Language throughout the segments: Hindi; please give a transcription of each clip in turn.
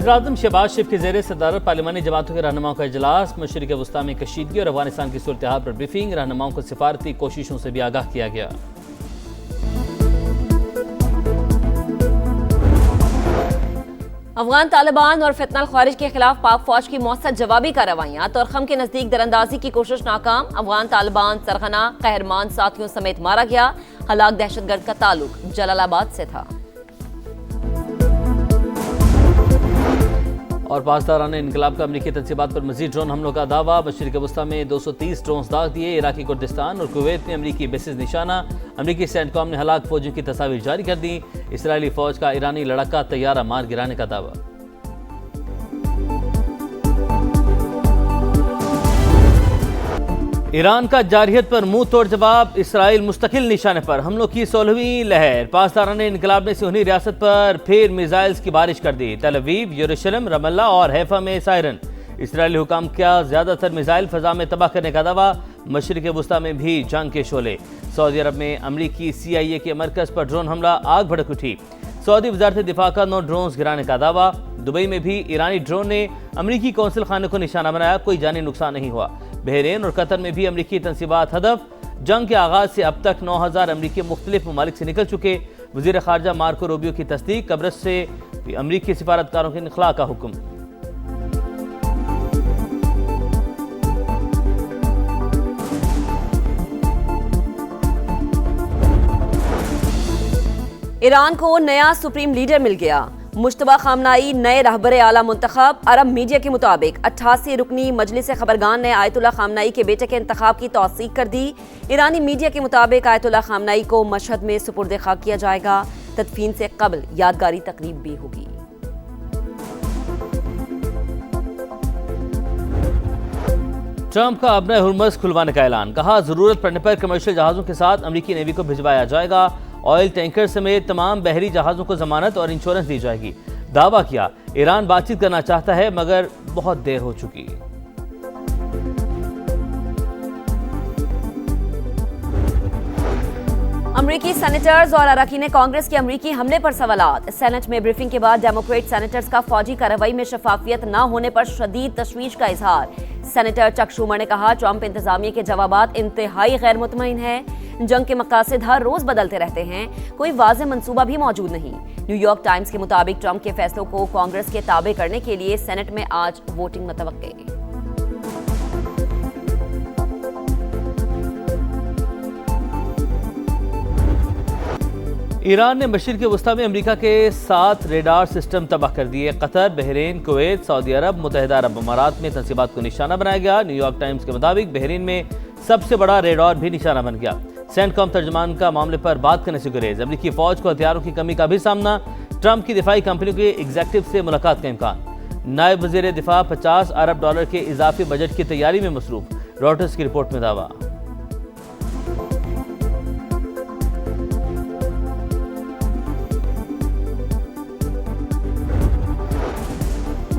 वज़ीर-ए-आज़म शहबाज शरीफ के ज़ेर सदारत पार्लिमानी जमातों के रहनुमाओं का इजलास। मशरिक़ वस्ता में कशीदगी और अफगानिस्तान की सूरत हाल पर ब्रीफिंग। रहनुमाओं को सिफारती कोशिशों से भी आगाह किया गया। अफगान तालिबान और फितनल ख्वारिज के खिलाफ पाक फौज की मौसर जवाबी कार्रवाइयां। तोरखम के नजदीक दरअंदाजी की कोशिश नाकाम। अफगान तालिबान सरगना कहरमान साथियों समेत मारा गया। हलाक दहशतगर्द का ताल्लुक जलालाबाद से था। और पासदारान इनकलाब का अमरीकी तनसीबात पर मजीद ड्रोन हमलों का दावा। मशरिक़ वस्ता में 230 ड्रोन दाग दिए। इराकी कुर्दिस्तान और कुवैत में अमरीकी बेसिस निशाना। अमरीकी सेंटकॉम ने हलाक फौजियों की तस्वीर जारी कर दी। इसराइली फौज का ईरानी लड़ाका तैयारा मार गिराने का दावा। ईरान का जारहियत पर मुंह तोड़ जवाब। इसराइल मुस्तकिल निशाने पर हमलों की 16वीं लहर। पासदारान इनकलाब ने सियोनी रियासत पर फिर मिसाइल्स की बारिश कर दी। तल अवीव, यरूशलेम, रमल्ला और हैफा में सायरन। इसराइली हुकाम का ज्यादातर मिसाइल फजा में तबाह करने का दावा। मशरिक़ वस्ता में भी जंग के शोले। सऊदी अरब में अमरीकी CIA के मरकज पर ड्रोन हमला, आग भड़क उठी। सऊदी वजारत दिफा का 9 ड्रोन गिराने का दावा। दुबई में भी ईरानी ड्रोन ने अमरीकी कौंसिल खाने को निशाना बनाया, कोई जानी नुकसान नहीं हुआ। बहरीन और कतर में भी अमरीकी तनसीबात हदफ। जंग के आगाज से अब तक 9000 अमरीकी मुख्तलिफ ममालिक से निकल चुके। वज़ीर ख़ारजा मार्को रूबियो की तस्दीक। कब्रस से अमरीकी सिफारतकारों के इनखला का हुक्म। ईरान को नया सुप्रीम लीडर मिल गया। मुश्तबा खामनाई नए रहबरे आला मुंतखब। अरब मीडिया के मुताबिक 88 रुकनी मजलिस खबरगान ने आयतुल्ला खामनाई के बेटे के इंतखाब की तौसीक कर दी। ईरानी मीडिया के मुताबिक आयतुल्ला खामनाई को मशहद में सुपुर्द खाक किया जाएगा। तदफीन से कबल यादगारी तकरीब भी होगी। ट्रंप का अपना हुर्मुज़ खुलवाने का ऐलान। कहा, जरूरत पड़ने पर कमर्शियल जहाजों के साथ अमरीकी नेवी को भिजवाया जाएगा। ऑयल टैंकर समेत तमाम बहरी जहाजों को जमानत और इंश्योरेंस दी जाएगी। दावा किया, ईरान बातचीत करना चाहता है मगर बहुत देर हो चुकी। अमरीकी सेनेटर्स और अरकान कांग्रेस के अमरीकी हमले पर सवालात। सेनेट में ब्रीफिंग के बाद डेमोक्रेट सेनेटर्स का फौजी कार्रवाई में शफाफियत न होने पर शदीद तशवीश का इजहार। सेनेटर चक शूमर ने कहा, ट्रंप इंतजामिया के जवाबात इंतहाई गैर मुतमईन है। जंग के मकासद हर रोज बदलते रहते हैं, कोई वाज़ेह मंसूबा भी मौजूद नहीं। न्यूयॉर्क टाइम्स के मुताबिक ट्रंप के फैसलों को कांग्रेस के ताबे करने के लिए सेनेट में आज वोटिंग मुतवक्के। ईरान ने मशरिक़ वस्ता में अमेरिका के 7 रेडार सिस्टम तबाह कर दिए। कतर, बहरीन, कुवैत, सऊदी अरब, मुत्तहिदा अरब अमारात में तनसीबात को निशाना बनाया गया। न्यूयॉर्क टाइम्स के मुताबिक बहरीन में सबसे बड़ा रेडार भी निशाना बन गया। सेंटकॉम तर्जमान का मामले पर बात करने से गुरेज। अमरीकी फौज को हथियारों की कमी का भी सामना। ट्रंप की दिफाई कंपनियों के एग्जीक्यूटिव से मुलाकात का इम्कान। नायब वज़ीर दिफा $50 अरब के इजाफी बजट की तैयारी में मसरूफ। रॉयटर्स की रिपोर्ट में दावा।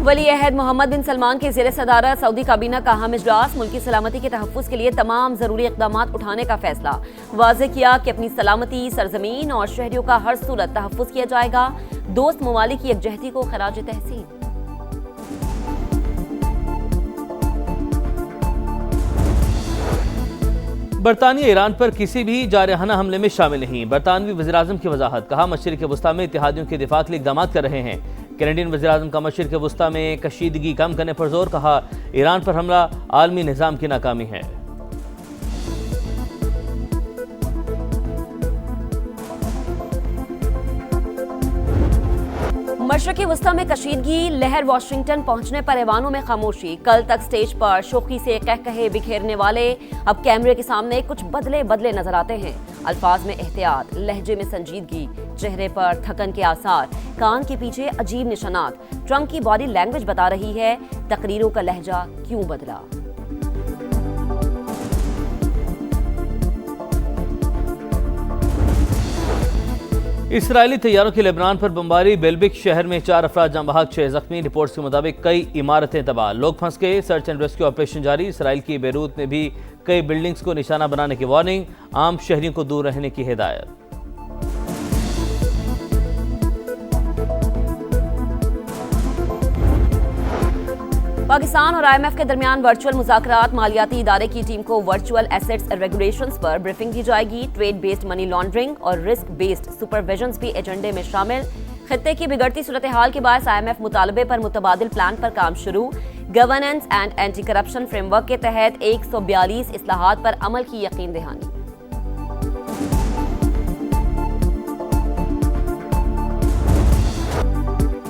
वली अहद मोहम्मद बिन सलमान के ज़ेर सदारत सऊदी काबीना का अहम इजलास। मुल्की सलामती के तहफ़्फ़ुज़ के लिए तमाम ज़रूरी इक़दाम उठाने का फैसला। वाज़ेह किया कि अपनी सलामती, सरजमीन और शहरियों का हर सूरत तहफ़्फ़ुज़ किया जाएगा। दोस्त ममालिक की यकजहती को खराज तहसीन। बरतानिया ईरान पर किसी भी जारहाना हमले में शामिल नहीं। बरतानवी वज़ीर-ए-आज़म की वजाहत। कहा, मशरिक़ वस्ता में इत्तेहादियों के दिफा के लिए इक़दाम कर रहे हैं। कैनेडियन वज़ीर-ए-आज़म का मशरिक़ वस्ता में कशीदगी कम करने पर जोर। कहा, ईरान पर हमला आलमी निज़ाम की नाकामी है। मशरिक़ वस्ता में कशीदगी, लहर वाशिंगटन पहुंचने पर ऐवानों में खामोशी। कल तक स्टेज पर शोखी से कह कहे बिखेरने वाले अब कैमरे के सामने कुछ बदले बदले नजर आते हैं। अल्फाज में एहतियात, लहजे में संजीदगी, चेहरे पर थकन के आसार, कान के पीछे अजीब निशानात। ट्रंप की बॉडी लैंग्वेज बता रही है तकरीरों का लहजा क्यों बदला। इसराइली तैयारों की लेबनान पर बमबारी। बेलबिक शहर में 4 अफराद जाँ बहक, 6 जख्मी। रिपोर्ट्स के मुताबिक कई इमारतें तबाह, लोग फंस गए। सर्च एंड रेस्क्यू ऑपरेशन जारी। इसराइल की बेरूत में भी कई बिल्डिंग्स को निशाना बनाने की वार्निंग। आम शहरियों को दूर रहने की हिदायत। पाकिस्तान और IMF के दरमियान वर्चुअल मुज़ाकरात, मालियाती इदारे की टीम को वर्चुअल एसेट्स रेगुलेशंस पर ब्रीफिंग दी जाएगी। ट्रेड बेस्ड मनी लॉन्ड्रिंग और रिस्क बेस्ड सुपरविजन भी एजेंडे में शामिल। खित्ते की बिगड़ती सूरत हाल के बाद IMF मुतालबे पर मुतबादिल प्लान पर काम शुरू। Governance and anti corruption framework के तहत 142 इस्लाहात पर अमल की यकीन दहानी।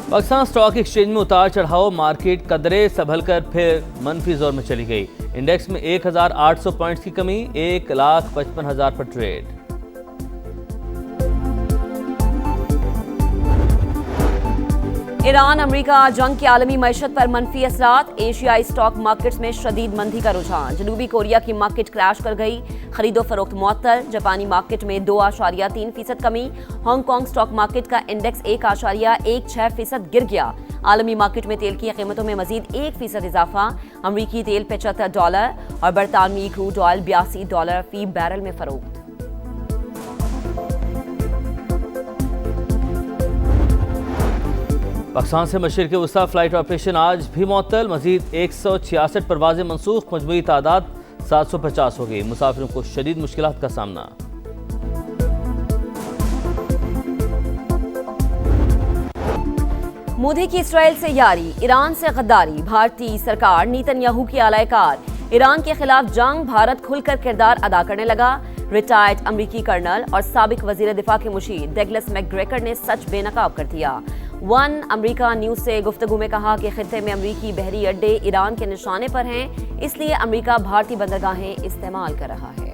पाकिस्तान स्टॉक एक्सचेंज में उतार चढ़ाव, मार्केट कदरे संभलकर फिर मनफी जोर में चली गई। इंडेक्स में 1800 पॉइंट्स की कमी, 1,55,000 पर ट्रेड। ईरान अमेरिका जंग की आलमी मईशत पर मनफी असरात, एशियाई स्टॉक मार्केट्स में शदीद मंदी का रुझान। जनूबी कोरिया की मार्केट क्रैश कर गई, खरीदो फरोख्त मुअत्तल। जापानी मार्केट में 2.3% कमी। हांगकांग स्टॉक मार्केट का इंडेक्स 1.16% गिर गया। आलमी मार्केट में तेल की कीमतों में मजीद 1% इजाफा। अमरीकी तेल $75 और बरतानवी क्रूड ऑयल $82 फी बैरल में फरोख्त। पाकिस्तान से मशरिक़ वस्ता फ्लाइट ऑपरेशन आज भी मुअत्तल, मजीद 166 परवाजें मनसूख, मजमूई तादाद 750 हो गई। मुसाफिरों को शदीद मुश्किलात का सामना। मोदी की इसराइल से यारी, ईरान से गद्दारी, भारतीय सरकार नेतन्याहू की आलायकार। ईरान के खिलाफ जंग, भारत खुलकर किरदार अदा करने लगा। रिटायर्ड अमरीकी कर्नल और साबिक वजीर दिफा के मुशीर डगलस मैकग्रेगर ने सच बेनकाब कर दिया। वन अमेरिका न्यूज से गुफ्तगू में कहा कि खित्ते में अमरीकी बहरी अड्डे ईरान के निशाने पर हैं, इसलिए अमरीका भारतीय बंदरगाहें इस्तेमाल कर रहा है।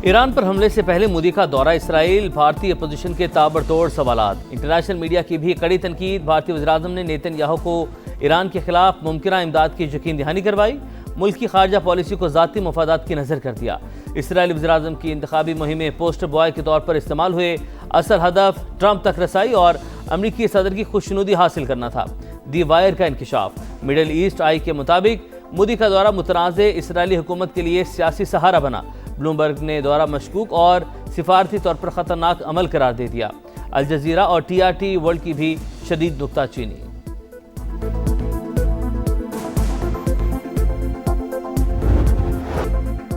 ईरान पर हमले से पहले मोदी का दौरा इसराइल, भारतीय अपोजिशन के ताबड़तोड़ सवालात। इंटरनेशनल मीडिया की भी कड़ी तनकीद। भारतीय वज़ीर-ए-आज़म ने नेतन्याहू को ईरान के खिलाफ मुमकिन इमदाद की यकीन दहानी करवाई। मुल्क की खारजा पॉलिसी को ज़ाती मफादात की नज़र कर दिया। इसराइली वज़ीर-ए-आज़म की इंतखाबी मुहिम में पोस्टर बॉय के तौर पर इस्तेमाल हुए। असल हदफ ट्रंप तक रसाई और अमरीकी सदर की खुशनुदी हासिल करना था। दी वायर का इंकशाफ। मिडल ईस्ट आई के मुताबिक मोदी का दौरा मुतनाज़े इसराइली हुकूमत के लिए सियासी सहारा बना। ब्लूमबर्ग ने दौरा मशकूक और सिफारती तौर पर ख़तरनाक अमल करार दे दिया। अल जज़ीरा और TRT वर्ल्ड की भी शदीद नुक्ताचीनी।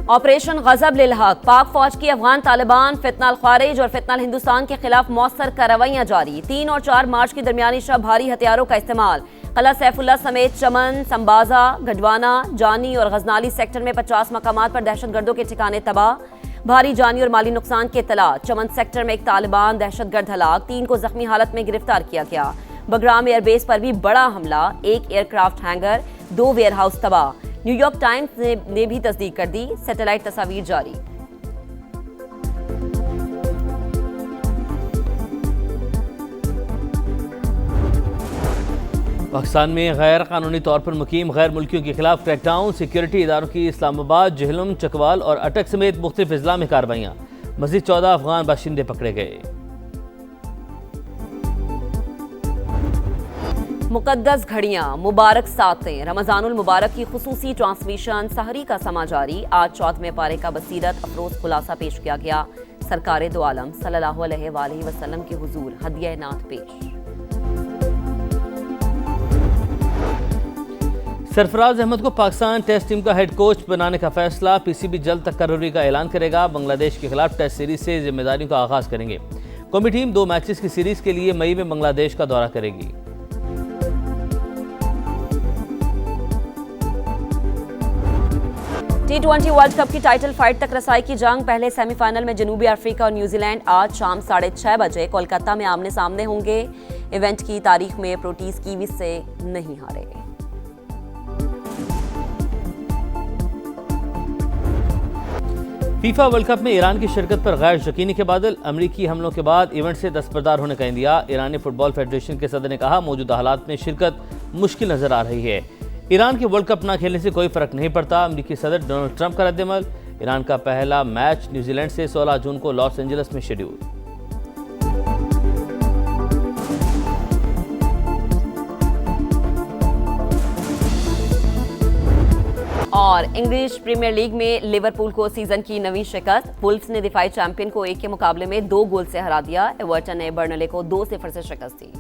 ऑपरेशन गजब लिल हक, पाक फौज की अफगान तालिबान, फितनाल ख्वारिज और फितनाल हिंदुस्तान के खिलाफ मौसर कार्रवाइयां जारी। 3 और 4 मार्च की दरमियानी शब भारी हथियारों का इस्तेमाल। कला सैफुल्ला समेत चमन, संबाजा, गडवाना, जानी और गजनाली सेक्टर में 50 मकामात पर दहशतगर्दों के ठिकाने तबाह। भारी जानी और माली नुकसान के इत्तला। चमन सेक्टर में एक तालिबान दहशतगर्द हलाक, 3 को जख्मी हालत में गिरफ्तार किया गया। बगराम एयरबेस पर भी बड़ा हमला, 1 एयरक्राफ्ट हैंगर, 2 वेयरहाउस तबाह। न्यूयॉर्क टाइम्स ने भी तस्दीक कर दी। सैटेलाइट तस्वीर जारी। पाकिस्तान में गैर कानूनी तौर पर मुकीम गैर मुल्कियों के खिलाफ क्रैकडाउन। सिक्योरिटी इदारों की इस्लामाबाद, जहलम, चकवाल और अटक समेत मुख्तलिफ अजला में कार्रवाइयाँ। मज़ीद 14 अफगान बाशिंदे पकड़े गए। मुकद्दस घड़ियां, मुबारक सातें, रमज़ानुल मुबारक की खुसूसी ट्रांसमिशन सहरी का समा जारी। आज 14वें पारे का बसीरत अफरोज खुलासा पेश किया गया। सरकारे दो आलम सल्लल्लाहु अलैहि वसल्लम के हुजूर हदिया नात पेश। सरफराज अहमद को पाकिस्तान टेस्ट टीम का हेड कोच बनाने का फैसला। PCB जल्द तकर्रुरी का ऐलान करेगा। बांग्लादेश के खिलाफ टेस्ट सीरीज से जिम्मेदारियों का आगाज करेंगे। कौमी टीम 2 मैचेस की सीरीज के लिए मई में बांग्लादेश का दौरा करेगी। T20 वर्ल्ड कप की टाइटल फाइट तक रसाई की जंग। पहले सेमीफाइनल में जनूबी अफ्रीका और न्यूजीलैंड आज शाम 6:30 बजे कोलकाता में आमने सामने होंगे। इवेंट की तारीख में प्रोटीज कीवीज से नहीं हारे। फीफा वर्ल्ड कप में ईरान की शिरकत पर गैर यकीनी के बादल। अमरीकी हमलों के बाद इवेंट से दस्तबरदार होने का इंदिया। ईरानी फुटबॉल फेडरेशन के सदर ने कहा, मौजूदा हालात में शिरकत मुश्किल नजर आ रही है। ईरान के वर्ल्ड कप न खेलने से कोई फर्क नहीं पड़ता। अमरीकी सदर डोनाल्ड ट्रंप का रद्दअमल। ईरान का पहला मैच न्यूजीलैंड से 16 जून को लॉस एंजलिस में शेड्यूल। और इंग्लिश प्रीमियर लीग में लिवरपूल को सीजन की नवी शिकस्त। वुल्व्स ने दिफाई चैंपियन को 1 के मुकाबले में 2 गोल से हरा दिया। एवर्टन ने बर्नले को 2-0 से शिकस्त दी।